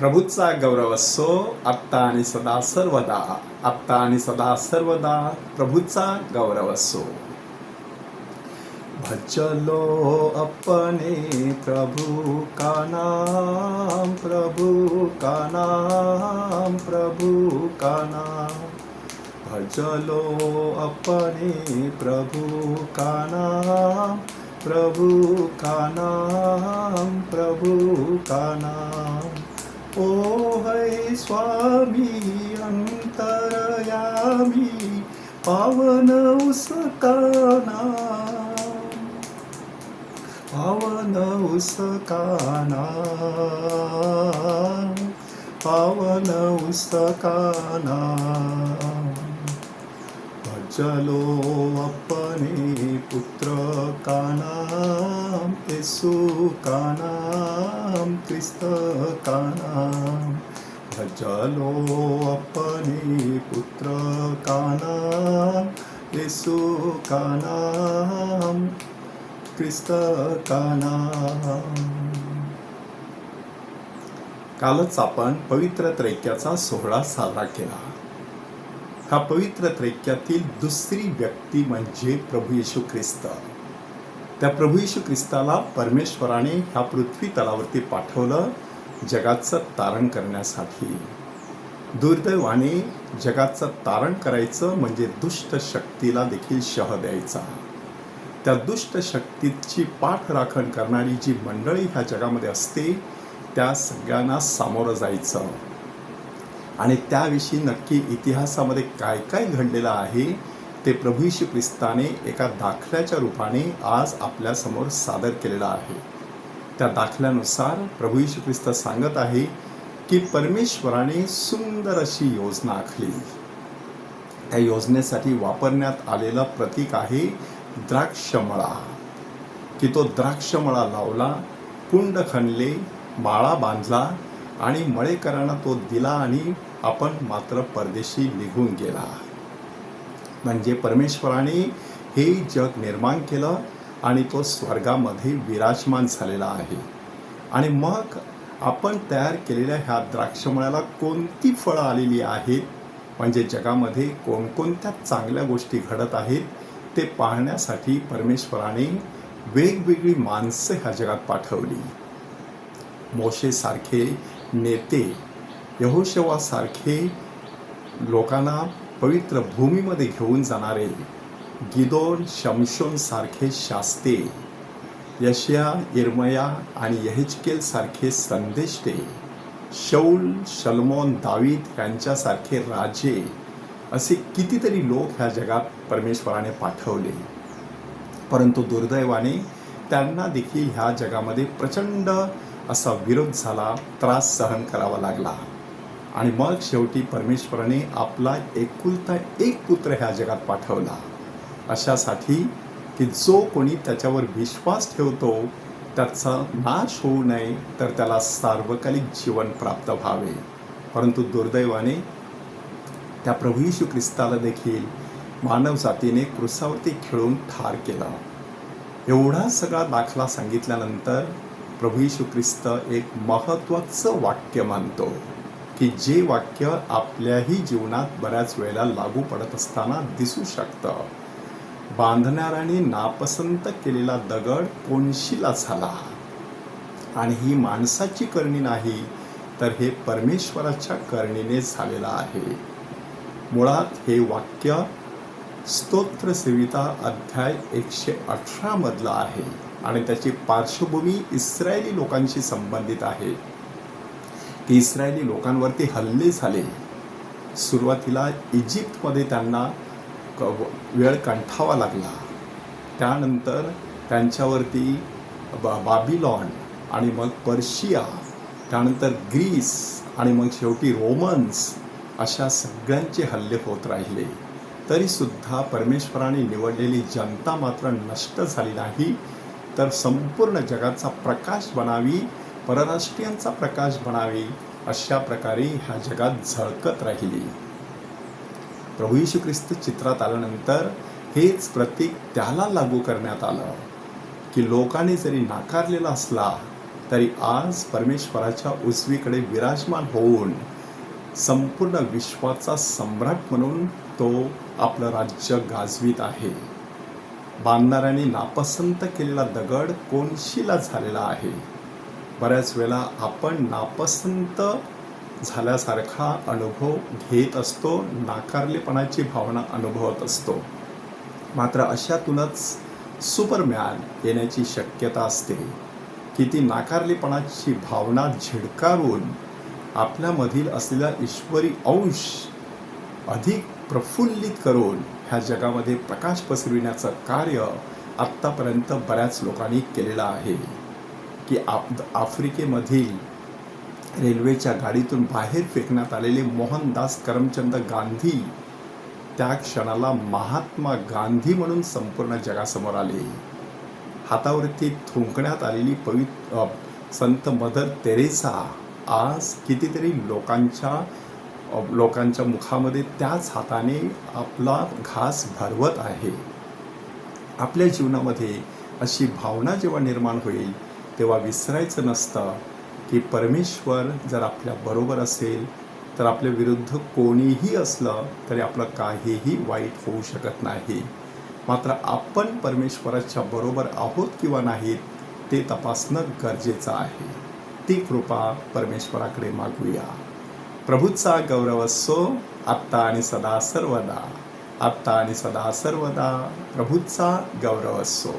प्रभूचा गौरव असो आत्ता आणि सदा सर्वदा. आत्ता आणि सदा सर्वदा प्रभूचा गौरव असो. भजलो अपने प्रभु का नाम, प्रभु का नाम, प्रभु का नाम. भजलो अपने प्रभु का नाम, प्रभु का नाम, प्रभु का नाम. ओ है स्वामी अंतरयामी, पावन उसका नाम, पावन उसका नाम, पावन उसका नाम. भजलो अपने पुत्र का नाम, यीशु का नाम, क्रिस्त का नाम. भजलो अपने पुत्र का नाम, यीशु का नाम, क्रिस्त का नाम. कालच आपण पवित्र त्रैक्याचा सोहळा साजरा केला. हा पवित्र त्रैक्यातील दुसरी व्यक्ती म्हणजे प्रभू येशू ख्रिस्त. त्या प्रभू येशू ख्रिस्ताला परमेश्वराने ह्या पृथ्वी तलावरती पाठवलं जगाचं तारण करण्यासाठी. दुर्दैवाने जगाचं तारण करायचं म्हणजे दुष्ट शक्तीला देखील शह द्यायचा. त्या दुष्ट शक्तीची पाठराखण करणारी जी मंडळी ह्या जगामध्ये असते त्या सगळ्यांना सामोरं जायचं आणि त्याविषयी नक्की इतिहासामध्ये काय काय घडलेलं आहे ते प्रभू येशू ख्रिस्ताने एका दाखल्याच्या रूपाने आज आपल्यासमोर सादर केलेलं आहे. त्या दाखल्यानुसार प्रभू येशू ख्रिस्त सांगत आहे की परमेश्वराने सुंदर अशी योजना आखली. त्या योजनेसाठी वापरण्यात आलेलं प्रतीक आहे द्राक्षमळा. की तो द्राक्षमळा लावला, कुंड खणले, माळा बांधला आणि मळेकरांना तो दिला आणि आपण मात्र परदेशी निघून गेला. म्हणजे परमेश्वराने हे जग निर्माण केलं आणि तो स्वर्गामध्ये विराजमान झालेला आहे. आणि मग आपण तयार केलेल्या ह्या द्राक्षमळ्याला कोणती फळं आलेली आहेत, म्हणजे जगामध्ये कोणकोणत्या चांगल्या गोष्टी घडत आहेत ते पाहण्यासाठी परमेश्वराने वेगवेगळी माणसं ह्या जगात पाठवली. मोशेसारखे नेते, यहोशुवासारखे लोकांना पवित्र भूमीमध्ये घेऊन जाणारे, गिदोन, शमशोन सारखे शास्ते, यशया, इर्मया आणि यहेजकेल सारखे संदेष्टे, शौल, शलमोन, दावीद यांच्यासारखे राजे, असे कितीतरी लोक ह्या जगात परमेश्वराने पाठवले. परंतु दुर्दैवाने त्यांना देखील ह्या जगामध्ये प्रचंड असा विरोध झाला, त्रास सहन करावा लागला. आणि मग शेवटी परमेश्वराने आपला एकुलता एक पुत्र ह्या जगात पाठवला अशासाठी की जो कोणी त्याच्यावर विश्वास ठेवतो त्याचा नाश होऊ नये, तर त्याला सार्वकालिक जीवन प्राप्त व्हावे. परंतु दुर्दैवाने त्या प्रभू येशू ख्रिस्ताला देखील मानवजातीने क्रूसावरती खिळून ठार केलं. एवढा सगळा दाखला सांगितल्यानंतर प्रभू येशू ख्रिस्त एक महत्त्वाचं वाक्य मानतो की जे वाक्य आपल्याही जीवनात बऱ्याच वेळेला लागू पडत असताना दिसू शकतं. बांधणाऱ्याने नापसंत केलेला दगड कोनशिला झाला. आणि ही माणसाची करणी नाही, तर हे परमेश्वराच्या करणीने झालेलं आहे. मुळात हे वाक्य स्तोत्रसेविता अध्याय 118 मधलं आहे आणि त्याची पार्श्वभूमी इस्रायली लोकांशी संबंधित आहे. की इस्रायली लोकांवरती हल्ले झाले. सुरुवातीला इजिप्तमध्ये त्यांना वेळ कंठावा लागला. त्यानंतर त्यांच्यावरती बाबिलॉन आणि मग पर्शिया, त्यानंतर ग्रीस आणि मग शेवटी रोमन्स, अशा सगळ्यांचे हल्ले होत राहिले. तरीसुद्धा परमेश्वराने निवडलेली जनता मात्र नष्ट झाली नाही, तर संपूर्ण जगाचा प्रकाश बनावी, परराष्ट्रीयांचा प्रकाश बनावी, अशा प्रकारे ह्या जगात झळकत राहिली. प्रभू येशू ख्रिस्त चित्रात आल्यानंतर हेच प्रतीक त्याला लागू करण्यात आलं की लोकांनी जरी नाकारलेला असला तरी आज परमेश्वराच्या उजवीकडे विराजमान होऊन संपूर्ण विश्वाचा सम्राट म्हणून तो आपलं राज्य गाजवीत आहे. बांधणाऱ्यांनी नापसंत केलेला दगड कोनशिला झालेला आहे. बऱ्याच वेळेला आपण नापसंत झाल्यासारखा अनुभव घेत असतो, नाकारलेपणाची भावना अनुभवत असतो. मात्र अशातूनच सुपरमॅन येण्याची शक्यता असते की ती नाकारलेपणाची भावना झिडकारून आपल्यामधील असलेला ईश्वरी अंश अधिक प्रफुल्लित करून ह्या जगामध्ये प्रकाश पसरविण्याचं कार्य आत्तापर्यंत बऱ्याच लोकांनी केलेलं आहे. की आफ्रिकेमधील रेल्वेच्या गाडीतून बाहेर फेकण्यात आलेले मोहनदास करमचंद गांधी त्या क्षणाला महात्मा गांधी म्हणून संपूर्ण जगासमोर आले. हातावरती थुंकण्यात आलेली संत मदर तेरेसा आज कितीतरी लोकांच्या मुखामध्ये त्याच हाताने आपला घास भरवत आहे. आपल्या जीवनामध्ये अशी भावना जेव्हा निर्माण होईल तेव्हा विसरायचं नसतं की परमेश्वर जर आपल्या बरोबर असेल तर आपल्या विरुद्ध कोणीही असलं तरी आपलं काहीही वाईट होऊ शकत नाही. मात्र आपण परमेश्वराच्या बरोबर आहोत किंवा नाहीत ते तपासणं गरजेचं आहे. ती कृपा परमेश्वराकडे मागूया. प्रभूचा गौरव असो आत्ता आणि सदा सर्वदा. आत्ता आणि सदा सर्वदा प्रभूचा गौरव असो.